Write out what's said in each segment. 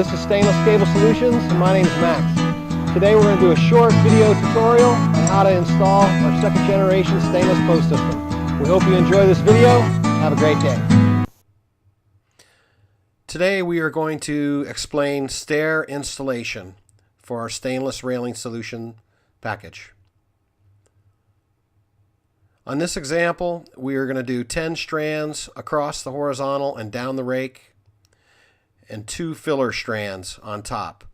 this is Stainless Cable Solutions, and my name is Max. Today we're going to do a short video tutorial on how to install our second generation stainless post system. We hope you enjoy this video. Have a great day. Today we are going to explain stair installation for our stainless railing solution package. On this example, we are going to do 10 strands across the horizontal and down the rake, and 2 filler strands on top.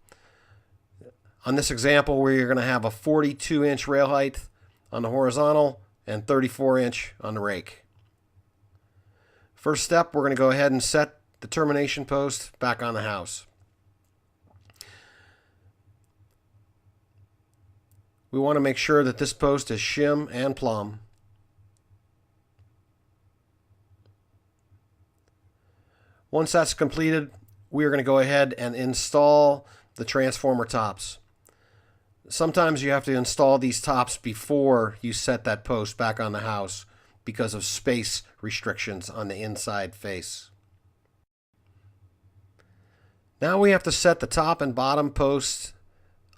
On this example, we're going to have a 42-inch rail height on the horizontal and 34-inch on the rake. First step, we're going to go ahead and set the termination post back on the house. We want to make sure that this post is shim and plumb. Once that's completed, we are going to go ahead and install the transformer tops. Sometimes you have to install these tops before you set that post back on the house because of space restrictions on the inside face. Now we have to set the top and bottom posts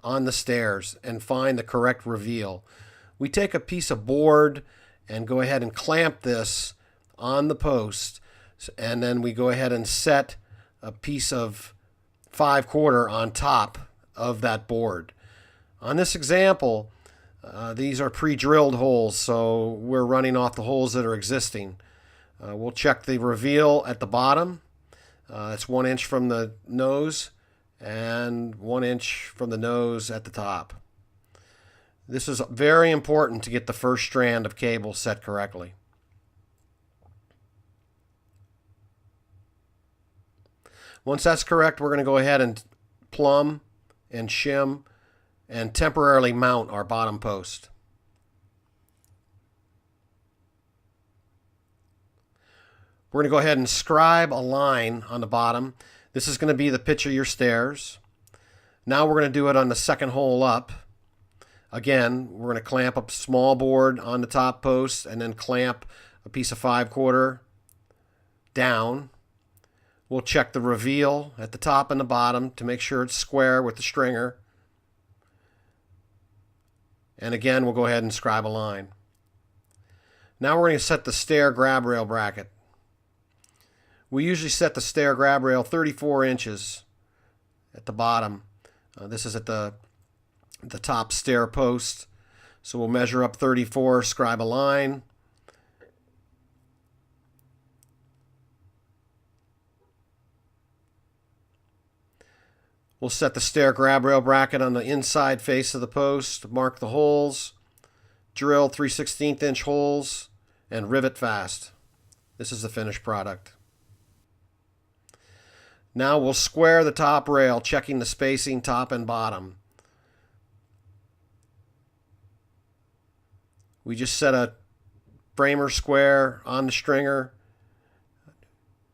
on the stairs and find the correct reveal. We take a piece of board and go ahead and clamp this on the post, and then we go ahead and set a piece of 5/4 on top of that board. On this example, these are pre-drilled holes, so we're running off the holes that are existing. We'll check the reveal at the bottom. It's 1 inch from the nose and 1 inch from the nose at the top. This is very important to get the first strand of cable set correctly. Once that's correct, we're going to go ahead and plumb and shim and temporarily mount our bottom post. We're going to go ahead and scribe a line on the bottom. This is going to be the pitch of your stairs. Now we're going to do it on the second hole up. Again, we're going to clamp a small board on the top post and then clamp a piece of 5/4 down. We'll check the reveal at the top and the bottom to make sure it's square with the stringer. And again, we'll go ahead and scribe a line. Now we're going to set the stair grab rail bracket. We usually set the stair grab rail 34 inches at the bottom. This is at the top stair post. So we'll measure up 34, scribe a line. We'll set the stair grab rail bracket on the inside face of the post, mark the holes, drill 3/16 inch holes, and rivet fast. This is the finished product. Now we'll square the top rail, checking the spacing top and bottom. We just set a framer square on the stringer.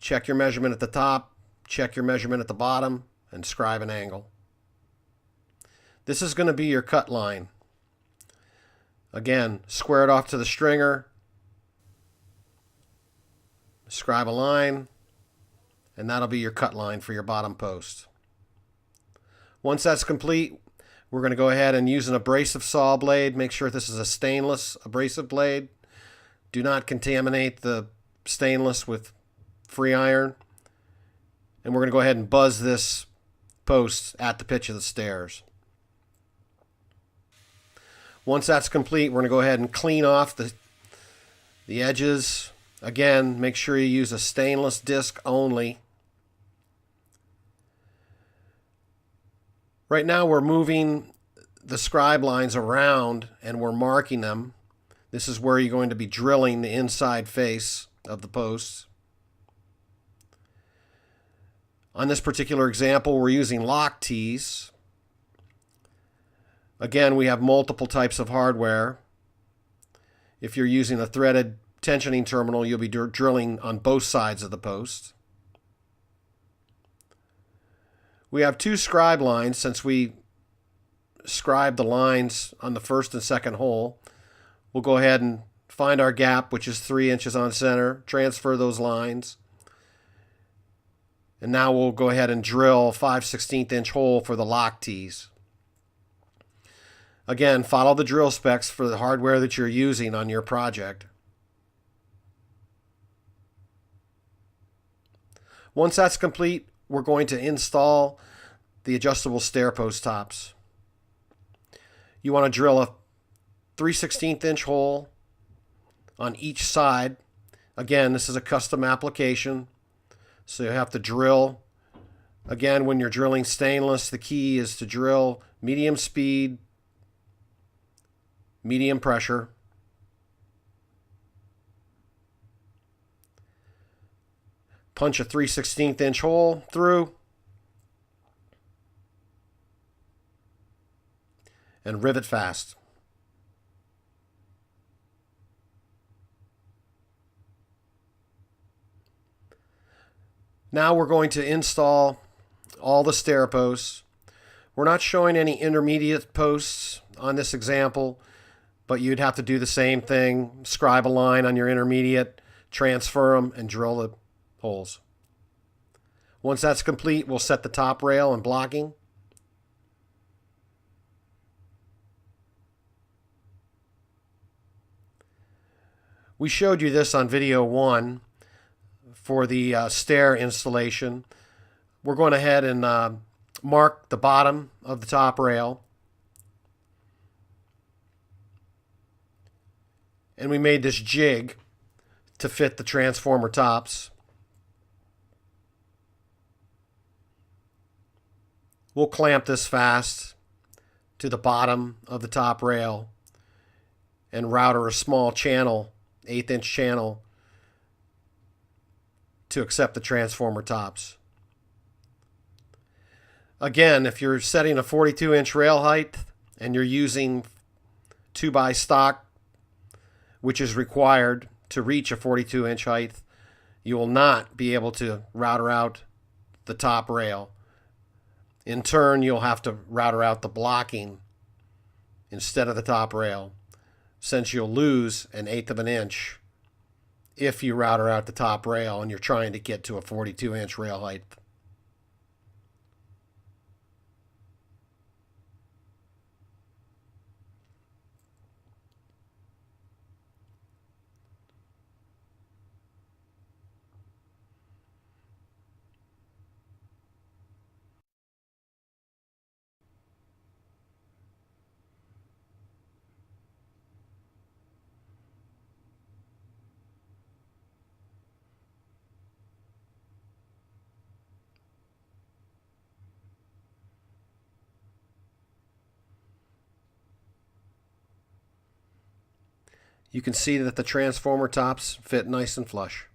Check your measurement at the top, check your measurement at the bottom, and scribe an angle. This is going to be your cut line. Again, square it off to the stringer, scribe a line, and that'll be your cut line for your bottom post. Once that's complete, we're going to go ahead and use an abrasive saw blade. Make sure this is a stainless abrasive blade. Do not contaminate the stainless with free iron. And we're going to go ahead and buzz this post at the pitch of the stairs. Once that's complete, we're going to go ahead and clean off the edges. Again, make sure you use a stainless disc only. Right now we're moving the scribe lines around and we're marking them. This is where you're going to be drilling the inside face of the posts. On this particular example, we're using lock tees. Again, we have multiple types of hardware. If you're using a threaded tensioning terminal, you'll be drilling on both sides of the post. We have 2 scribe lines since we scribed the lines on the first and second hole. We'll go ahead and find our gap, which is 3 inches on center, transfer those lines. And now we'll go ahead and drill a 5/16 inch hole for the lock tees. Again, follow the drill specs for the hardware that you're using on your project. Once that's complete, we're going to install the adjustable stair post tops. You want to drill a 3/16 inch hole on each side. Again, this is a custom application, so you have to drill. Again, when you're drilling stainless, the key is to drill medium speed, medium pressure. Punch a 3/16 inch hole through and rivet fast. Now we're going to install all the stair posts. We're not showing any intermediate posts on this example, but you'd have to do the same thing. Scribe a line on your intermediate, transfer them, and drill the holes. Once that's complete, we'll set the top rail and blocking. We showed you this on video 1 for the stair installation. We're going ahead and mark the bottom of the top rail. And we made this jig to fit the transformer tops. We'll clamp this fast to the bottom of the top rail and router a small channel, 1/8 inch channel, to accept the transformer tops. Again, if you're setting a 42 inch rail height and you're using 2x stock, which is required to reach a 42 inch height, you will not be able to router out the top rail. In turn, you'll have to router out the blocking instead of the top rail, since you'll lose 1/8 of an inch if you router out the top rail and you're trying to get to a 42 inch rail height. You can see that the transformer tops fit nice and flush.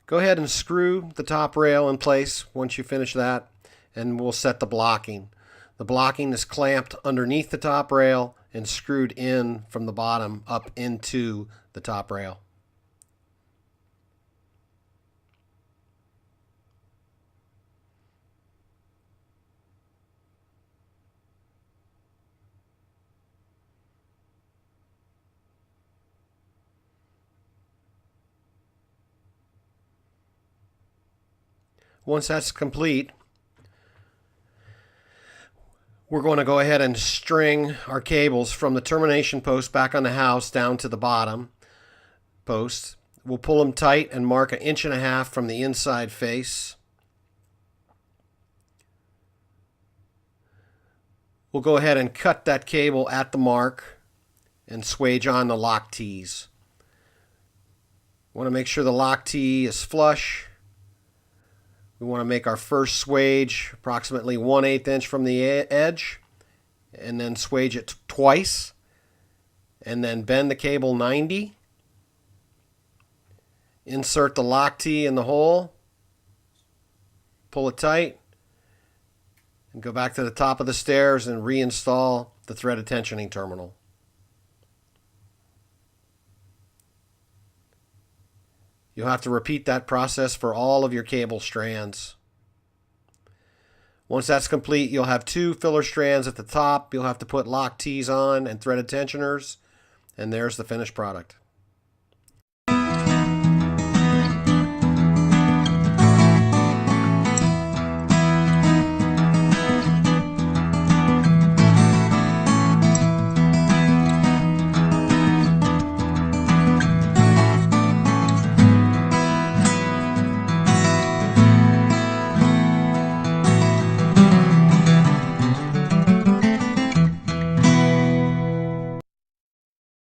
Go ahead and screw the top rail in place once you finish that, and we'll set the blocking. The blocking is clamped underneath the top rail and screwed in from the bottom up into the top rail. Once that's complete, we're going to go ahead and string our cables from the termination post back on the house down to the bottom post. We'll pull them tight and mark 1.5 inches from the inside face. We'll go ahead and cut that cable at the mark and swage on the lock tees. Want to make sure the lock tee is flush. We want to make our first swage approximately 1/8 inch from the edge, and then swage it twice, and then bend the cable 90. Insert the lock tee in the hole, pull it tight, and go back to the top of the stairs and reinstall the threaded tensioning terminal. You'll have to repeat that process for all of your cable strands. Once that's complete, you'll have 2 filler strands at the top. You'll have to put lock tees on and threaded tensioners, and there's the finished product.